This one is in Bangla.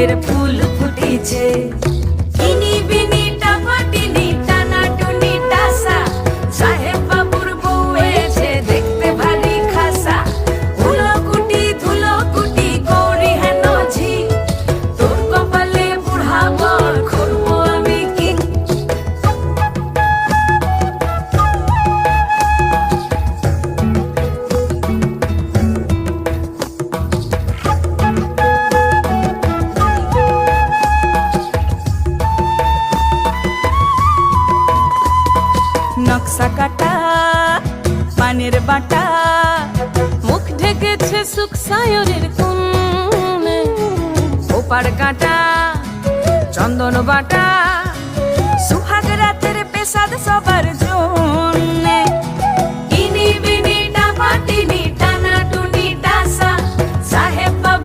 ফুলের ফুল ফুটিছে, ইনি বিনি টাপাটিনি টানা টুনি টাসা, সাহেব বাবুর বউ এসে দেখতে ভারী খাসা। ধুলো কুটি গৌরী হেন ঝি, তোর কপালে বুড়া বর করবো আমি কি। নকশা কাটা পানের বাটা, মুখ ঢেকেছে সুখ সায়রের কোণে, ওপার কাটা চন্দন বাটা, সুহাগ রাতের পেশাদ সবার